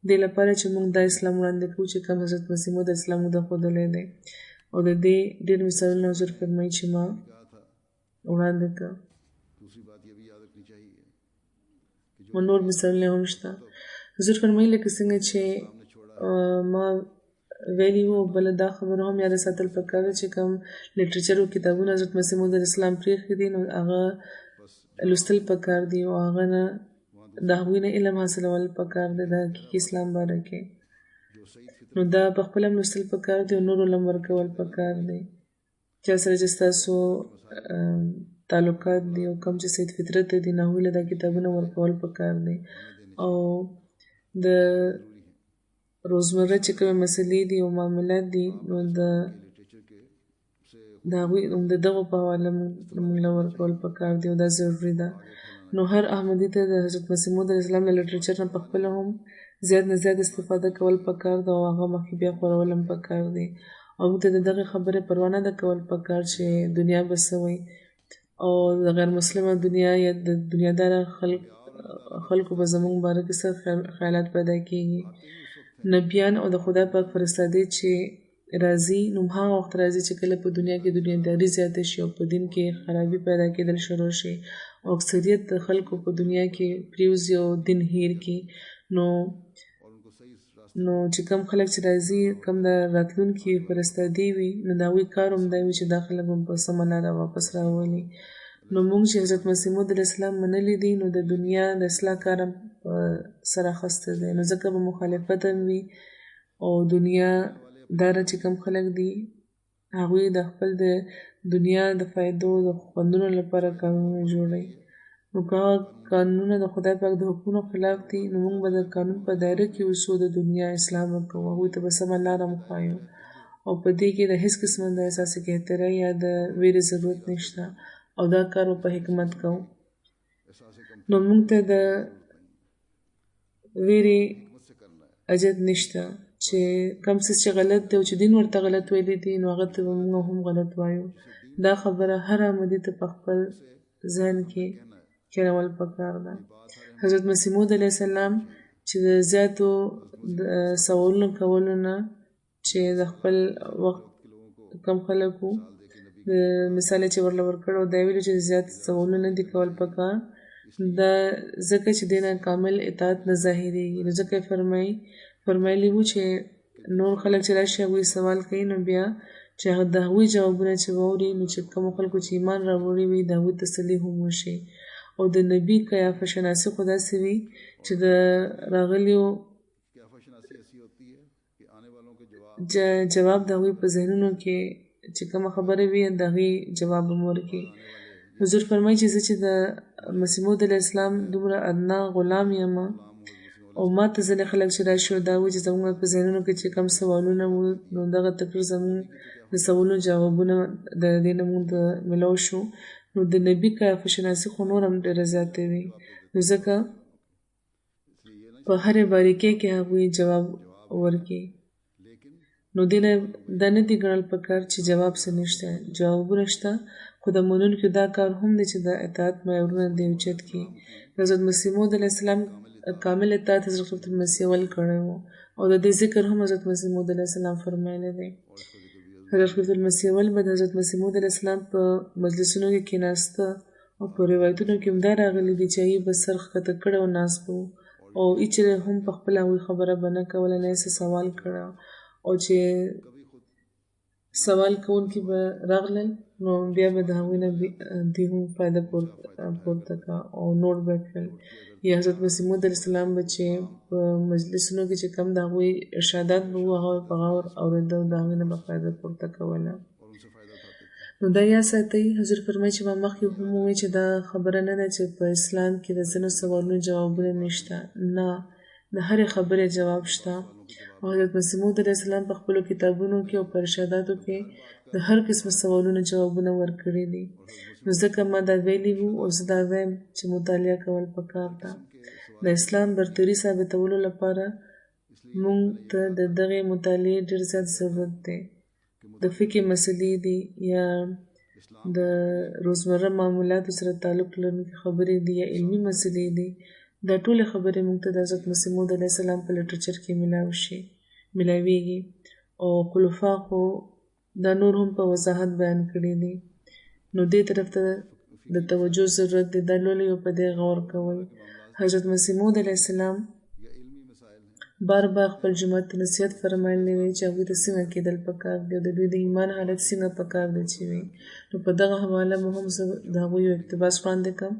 دې لپاره چې موږ دا اسلام وړاندې کوو چې کوم حضرت مسیح موعود اسلام موږ ته ښودلی دی او د دې ډېر مثالونه حضور فرمایي چې ما وړاندې کړه او نور مثالونه هم شته. حضور فرمایي لکه څنګه چې ما ویلي وو بله دا خبره هم یاده ساتل پکار ده چې کوم لیټریچر او کتابونه حضرت مسیح موعود اسلام پرېښي دي نو هغه لوستل پکار دي او هغه نه د هغوی نه علم حاصلول پکار دی د حقیقي اسلام باره کې. نو دا په خپله هم لوستل پکار دي او نورو علم ورکول پکار دی. چا سره چې ستاسو تعلقات دي او کوم چې سید فطرت دي نو هغوی له دا کتابونه ورکول پکار دی او د روزمره چې کومې مسلې دي او معاملات دي نو د هغوی د دغو په حواله موږ له ورکول پکار دي او دا ضروري ده. نو هر احمدي ته د حضرت مسیح موعود علیه السلام له لیټریچر نه پخپله هم زیات نه زیات استفاده کول پکار ده او هغه مخکې بیا خورول هم پکار دی او موږ ته د دغې خبرې پروا نه ده کول پکار چې دنیا به څه وایي او د غیر مسلمه دنیا یا د دنیاداره خلکو به زموږ باره کې څه خیالات پیدا کېږي. نبیان او د خدای پاک فرستادې چې راځي نو هغه وخت راځي چې کله په دنیا کې دنیاداري زیاته شي او په دین کې خرابي پیدا کېدل شروع شي او اکثریت د خلکو په دنیا کې پریوزي او دین هیر کړي نو چې کوم خلک چې راځي کوم د راتلونکي فرستادې وي نو د هغوی کار هم دا وي چې دا خلک به په سمه لاره واپس راولي. نو موږ چې حضرت مسیح موعود علیه السلام منلی دي نو د دنیا د اصلاح کار هم سره اخیستی دی، نو ځکه به مخالفت هم وي او دنیا داره چې کوم خلک دي هغوی د خپل د دنیا د فایدو د خوندونو لپاره قانونونه جوړوي. نو که قانونونه د خدای پاک د حکمونو خلاف دي نو موږ به د قانون په دایره کې اوسو، د دنیا اصلاح وکړو، هغوی ته به سمه لاره وښایو او په دې کې د هیڅ قسمه د احساس کهترۍ یا د ویرې ضرورت نشته او دا کار په حکمت کوو. نو موږ ته د ویرې اجت نشته چې کوم څه چې غلط دی او چې دین ورته غلط ویلی دي نو هغه ته به موږ هم غلط وایو. دا خبره هر احمدي ته په خپل ذهن کې کېنول پکار ده. حضرت مسیح موعود علیه السلام چې د زیاتو سوالونو کولو نه چې د خپل وخت کم خلکو د مثال چې ورله ورکړو دا ویلو چې زیات سوالونه نه دي کول پکار، دا ځکه چې دینه کامل اطاعت نه ظاهریږي. نو ځکه فرمایلی وو چې نور خلک چې راشي هغوی سوال کوي نو بیا چې هغه د هغوی جوابونه چې واوري نو چې کومو خلکو چې ایمان راوړی وي د هغوی تسلي هم وشي. او د نبي قیافه شناسي خو داسې وي چې د راغلیو جواب د هغوی په ذهنونو کې چې کومه خبره وي د هغې جواب هم ورکړي. حضور فرمایي چې زه چې د مسیح موعود علیه السلام دومره ادنا غلام یم او ما ته ځینې خلک چې راشي دا وایي چې زموږ په ذهنونو کې چې کوم سوالونه وو نو دغه تکرار زموږ د سوالونو جوابونه د دې نه موږ ملو شو نو د نبي قیافه شناسي خو نور هم ډېره زیاته وي، نو ځکه په هرې باریکۍ کې هغوی جواب ورکړي. نو دې نه دا نه دي ګڼل پکار چې جواب څه نشته، جوابونه شته، خو د منونکو دا کار هم دی چې د اطاعت معیارونه دې اوچت کړي. حضرت مسیح موعود علیه السلام کامل اطاعت حضرت مسیح اول کړی و او د دې ذکر هم حضرت مسیح موعود علیه السلام فرمایلی دی. حضرت مسیح اول به د حضرت مسیح موعود علیه السلام په مجلسونو کې کېناسته او په روایتونو کې هم دا راغلي دي چې هغوی به سر ښکته کړی او ناست به او هېڅ هم په خپله هغوی خبره به نه کوله، نه یې څه سوال کړی او چې سوال کوونکي به راغلل نو بیا به د هغوی نه دوی هم فایده پورته کړه او نوټ به کړل. یا حضرت مسیح موعود علیه السلام به چې په مجلسونو کې چې کوم د هغوی ارشادات به وو هغه په غور اورېده او د هغوی نه به فایده پورته کوله. نو دا یا ساتئ. حضور فرمایي چې ما مخکې هم ووایي چې دا خبره نه ده چې په اسلام کې د ځینو سوالونو جوابونه نشته، نه، د هرې خبرې جواب شته او حضرت مسیح موعود علیه السلام په خپلو کتابونو کې او په ارشاداتو کې د هر قسمه سوالونو جوابونه ورکړي دي. نو ځکه ما دا ویلي وو او زه دا وایم چې مطالعه کول پکار ده. د اسلام برتري ثابتولو لپاره موږ ته د دغې مطالعې ډېر زیات ضرورت دی. د فقه مسلې دي یا د روزمره معاملاتو سره تعلق لرونکي خبرې دي یا علمي مسلې دي، دا ټولې خبرې موږ ته د حضرت مسیح موعود علیه السلام په لټرچر کې ملاویږي او خلفا خو دا نور هم په وضاحت بیان کړي دي. نو دې طرف ته د توجه ضرورت دی، دا لولئ او په دې غور کوئ. حضرت مسیح موعود علیه السلام بار خپل جماعت ته نصیحت فرمایلی دی چې هغوی ته څنګه کېدل پکار دی او د دوی د ایمان حالت څنګه پکار دی چې وي. نو په دغه حواله مو هم زه د هغوی یو اقتباس وړاندې کړم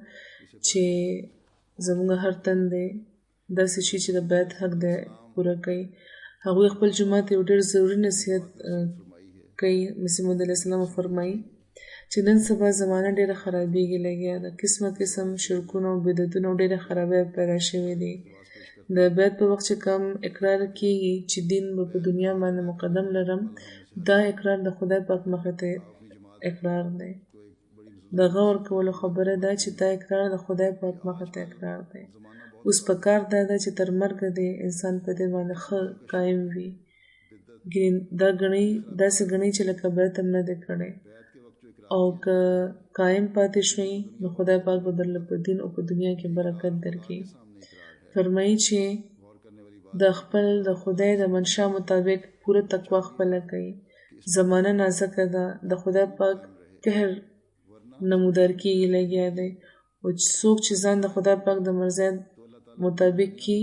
چې زموږ هر تن دی داسې شي چې د بیعت حق دی پوره کوي. هغوی خپل جماعت یو ډېر ضروري نصیحت کوي. مسیح موعود علیه السلام فرمایي چې نن سبا زمانه ډېره خرابېږي لګیا ده، قسم شرکونه او بدعتونه او ډېره خرابۍ پیدا شوي دي. د بیعت په وخت چې کوم اقرار کېږي چې دین به په دنیا باندې مقدم لرم، دا اقرار د خدای پاک مخې ته اقرار دی. د غور کولو خبره ده چې دا اقرار د خدای پاک مخې ته اقرار دی. اوس پکار دا ده چې تر مرګه د انسان په دې باندې ښه قایم وي. دا داسې ګڼي چې لکه بیعت هم نه دی کړی او که قایم پاتې شوئ نو خدای پاک به درله په دین او په دنیا کې برکت درکړي. فرمایي چې د خدای د منشا مطابق پوره تقوا خپله کوي. زمانه نازکه ده، د خدای پاک قهر نمودار کېږي لګیا دی او څوک چې ځان د خدای پاک د مرضۍ مطابق کړي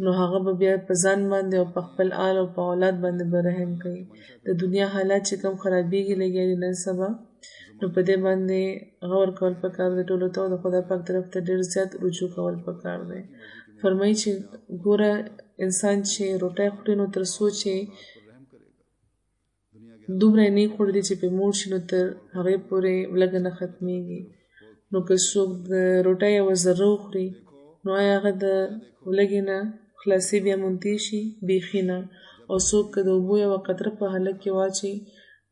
نو هغه به بیا په ځان باندې او په خپل آل او په اولاد باندې به رحم کوي. د دنیا حالات چې کوم خرابېږي لګیا دي نن سبا نو په دې باندې غور کول پکار دی ټولو ته، د خدای پاک طرف ته ډېر زیات رجوع کول پکار دی. فرمایي چې ګوره انسان چې روټۍ خوري نو تر څو چې دومره یې نه خوري چې پې موړ شي نو تر هغې پورې لږه نه ختمېږي. نو که څوک د روټۍ یوه ذره وخوري نو آیا هغه د لږې نه خلاصې بیا منتې شي؟ بیخي نه. او څوک که د اوبو یوه قطره په هلک کې واچي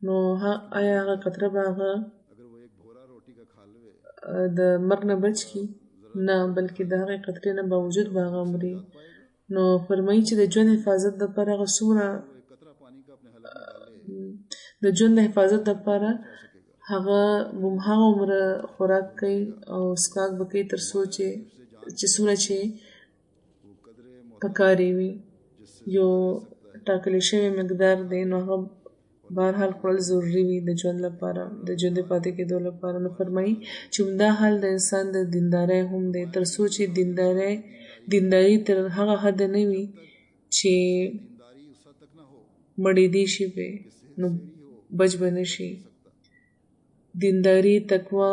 نو آیا هغه قطره به هغه د مرګ نه بچ کړي؟ نه، بلکې د هغې قطرې نه باوجود به هغه مري. نو فرمایي چې د ژوند حفاظت دپاره هغه څومره د ژوند د حفاظت دپاره هغه عمره خوراک کوي او څښاک به کوي تر څو چې څومره چې پکار یې وي. یو ټاکلی شوی مقدار دی نو هغه بهرحال خوړل ضروري وي د ژوند لپاره، د ژوندي پاتې کېدو لپاره. نو فرمایي چې همدا حال د انسان د دیندارۍ هم دی، تر څو چې دینداري تر هغه حده نه وي چې مړېدی شي پې نو بچ به نه شي. دینداري، تقوا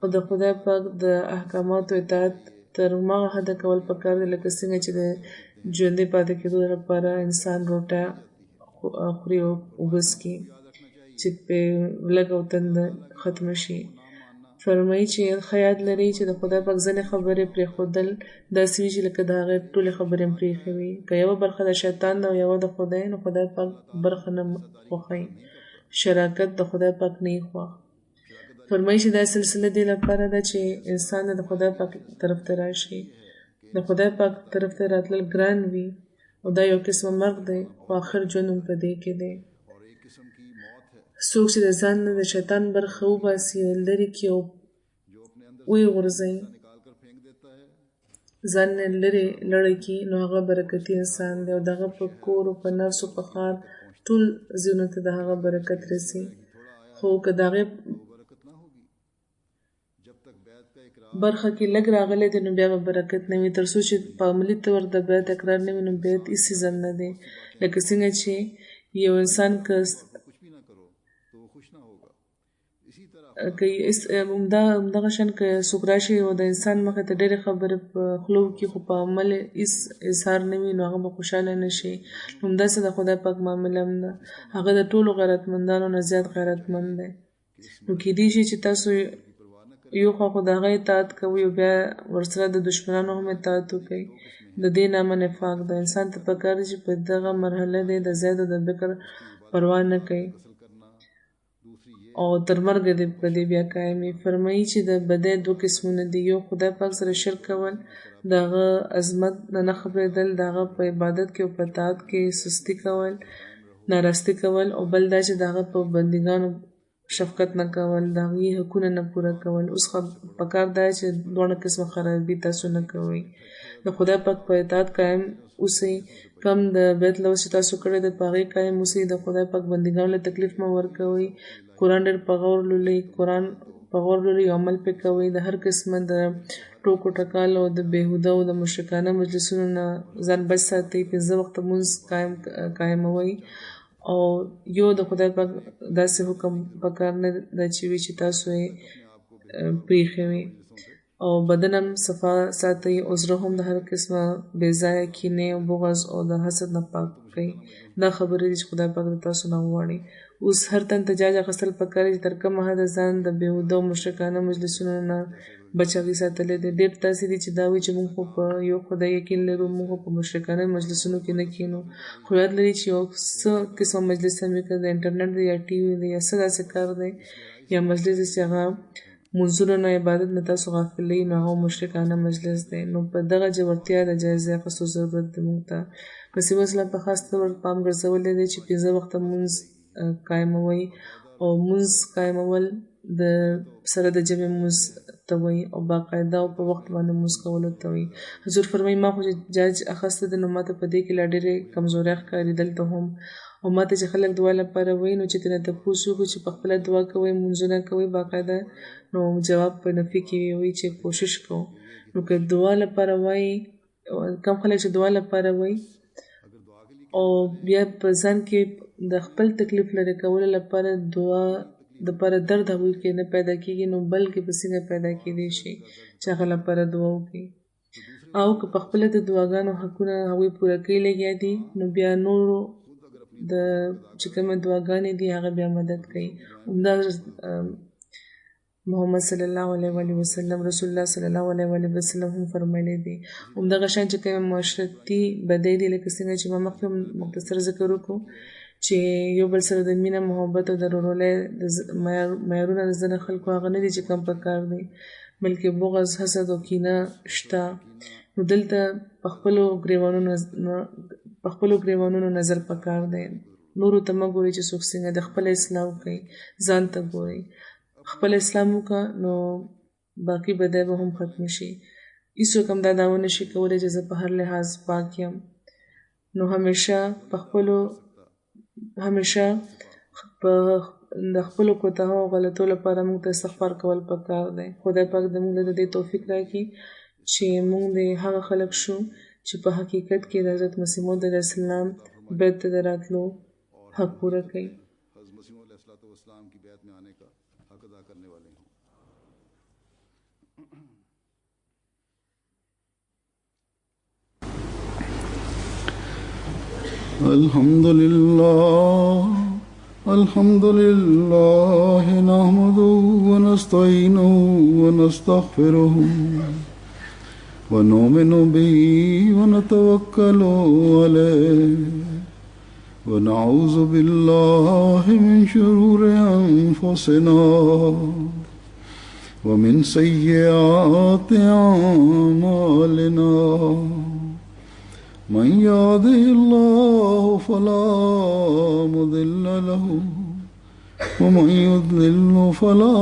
او د خدای پاک د احکاماتو اطاعت تر هماغه حده کول پکار دی لکه څنګه چې د ژوندي پاتې کېدو لپاره انسان روټه خوري او اوبه څښي چې پې لږ او تنده ختمه شي. فرمایي چې ښه یاد لرئ چې د خدای پاک ځینې خبرې پرېښودل داسې وي چې لکه د هغې ټولې خبرې هم پرېښې وي. که یوه برخه د شیطان ده او یوه د خدای نو خدای پاک برخه نه خوښوي. شراکت د خدای پاک نه یې خوښ. فرمایي چې دا سلسله دې لپاره ده چې انسان د خدای پاک طرف ته راشي. د خدای پاک طرف ته راتلل ګران وي او دا یو قسمه مرګ دی، خو آخر ژوند هم په دې کې دی. څوک چې د ځان نه د شیطان برخه وباسي او لرې کړي او ویې غورځوي، ځان نه لرې کړي نو هغه برکتي انسان دی او د هغه په کور او په نفس او په ښار ټول ځایونو ته د هغه برکت رسي. خو که د هغې برخه کې لږ راغلی دی نو بیا به برکت نه وي. تر څو چې په عملي طور د بیعت اقرار نه وي نو بیعت هېڅ څیز هم نه دی. لکه څنګه چې یو انسان که همدغه شان که څوک راشي او د انسان مخې ته ډېرې خبرې په خوله وکړي خو په عمل هېڅ اظهار نه وي نو هغه به خوشحاله نه شي. همداسې د خدای پاک معامله هم ده، هغه د ټولو غیرتمندانو نه زیات غیرتمند دی. نو کیدای شي چې تاسو یو خوا خو د هغه اطاعت کوئ او بیا ورسره د دشمنانو هم اطاعت وکئ. د دې نامه نفاق ده. انسان ته پکار دی چې په دغه مرحله دی د زید او د بکر پروا نه کوي او تر مرګه دې په دې بیا قایم وي. فرمایي چې د بدۍ دوه قسمونه دي، یو خدای پاک سره شرک کول، د هغه عظمت نه نه خبرېدل، د هغه په عبادت کې او په اطاعت کې سستي کول، نارستي کول، او بل دا چې د هغه په بندګانو شفقت نه کول، د هغوی حقونه نه پوره کول. اوس پکار دا چې دواړه قسمه خرابي تاسو نه کوئ. د خدای پاک په اطاعت قایم اوسئ. کم د بیت لوز چې تاسو کړی دی په هغې قایم اوسئ. د خدای پاک بندګانو له تکلیف مه ورکوئ. قرآن ډېر په غور لولئ، قرآن په غور لولئ او عمل پې کوئ. د هر قسمه د ټوکو ټکالو او د بېهوده او د مشرکانه مجلسونو نه ځان بچ ساتئ. 5 وخته لمونځ قایموئ. او یو د خدای پاک داسې حکم پکار نه ده چې وي چې تاسو یې پرېښی وي. او بدن هم صفا ساتئ او زړه هم د هر قسمه بېځایه کینې او بغض او د حسد نه پاک کړئ. دا خبرې دي چې خدای پاک د تاسو نه غواړي. اوس هر تن ته جاج اخیستل پکار دي چې تر کومه حده ځان د بېهوده او مشرکانه مجلسونو نه بچ هغوی ساتلی دی. ډېر داسې دي چې دا وایي چې موږ خو په یو خدای یقین لرو، موږ خو په مشرکانه مجلسونو کې نه کینو. خو یاد لري چې یو څه قسمه مجلس هم وي، که د انټرنټ دی یا ټي وي دی یا څه داسې کار دی یا مجلس دی چې هغه منځونو نه عبادت نه تاسو غافلوي نو هغه مشرکانه مجلس دی. نو په دغه جوړتیا د جایزې اخیستو ضرورت دی موږ ته. مسیح اسلام په خاص ډول پام ګرځولی دی چې 5 وخته لمونځ قایموئ او لمونځ قایمول د سره د جمع لمونځ ته وایي او باقاعده او په وخت باندې لمونځ کولو ته وایي. حضور فرمایي ما خو چې جاج اخیستی دی نو ماته په دې کې لا ډېرې کمزورۍ ښکاري دلته هم. او ماته چې خلک دعا لپاره وایي نو چې ترې تپوس وکړو چې په خپله دعا کوئ، لمونځونه کوئ باقاعده، نو جواب په نفي کې وایي چې کوشش کوو. نو که دعا لپاره وایي، کم خلک چې دعا لپاره وایي او بیا په ځان کې د خپل تکلیف لري کولو لپاره دعا د پر درد هغوی کې نه پیدا کیږي نو بلکې په څنګه پیدا کېدی شي چې هغه لپاره دعا وکړي او که په خپل د دعاګانو حقونه هغوی پوره کوي لګیا دي نو بیا نورو د چې کومه دعاګانې دي هغه بیا مدد کوي همدا محمد صلی الله علیه وسلم رسول الله صلی الله علیه وسلم هم فرمایلی دي همدغه شان چې کومه معاشرتي بدۍ دي لکه څنګه چې ما مخکې مختصر ذکر وکړو چې یو بل سره د مینه محبت او د ورورولۍ معیارونه د ځینې خلکو هغه نه دي چې کم پکار دی بلکې بغض حسد او کینه شته نو دلته په خپلو ګریوانونو نظر پکار دی نورو ته مه ګورئ چې څوک څنګه د خپل اصلاح کوي ځان ته ګورئ خپل اسلام وکړه نو باقي بدۍ به هم ختم شي هیڅوک هم دا دعوه نشي کولی چې زه په هر لحاظ پاک یم نو همیشه د خپلو کوتاهیو او غلطو لپاره موږ ته استغفار کول پکار دی خدای پاک د موږ له دې توفیق راکړي چې موږ د هغه خلک شو چې په حقیقت کې د حضرت مسیح موعود علیه السلام بیت ته د راتلو حق پوره کوي الحمد لله نحمده ونستعينه ونستغفره ونؤمن به ونتوكل عليه ونعوذ بالله من شرور أنفسنا ومن سيئات أعمالنا من يهده الله فلا مضل له ومن يضلل فلا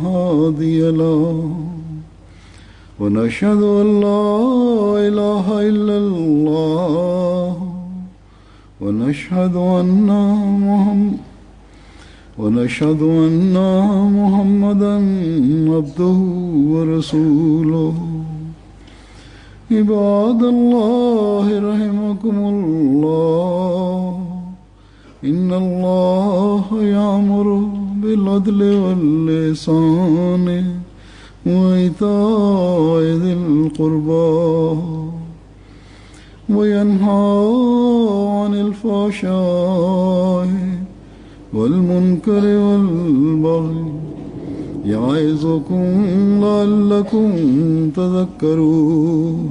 هادي له ونشهد أن لا إله إلا الله ونشهد أن محمدا عبده ورسوله عباد الله رحمكم الله إن الله يأمر بالعدل والإحسان وإيتاء ذي القربى وينهى عن الفحشاء والمنكر والبغي يعظكم لعلكم تذكرون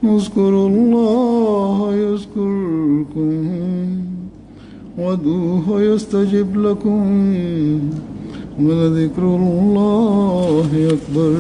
اذكروا الله يذكركم وادعوه يستجب لكم ولذكر الله أكبر.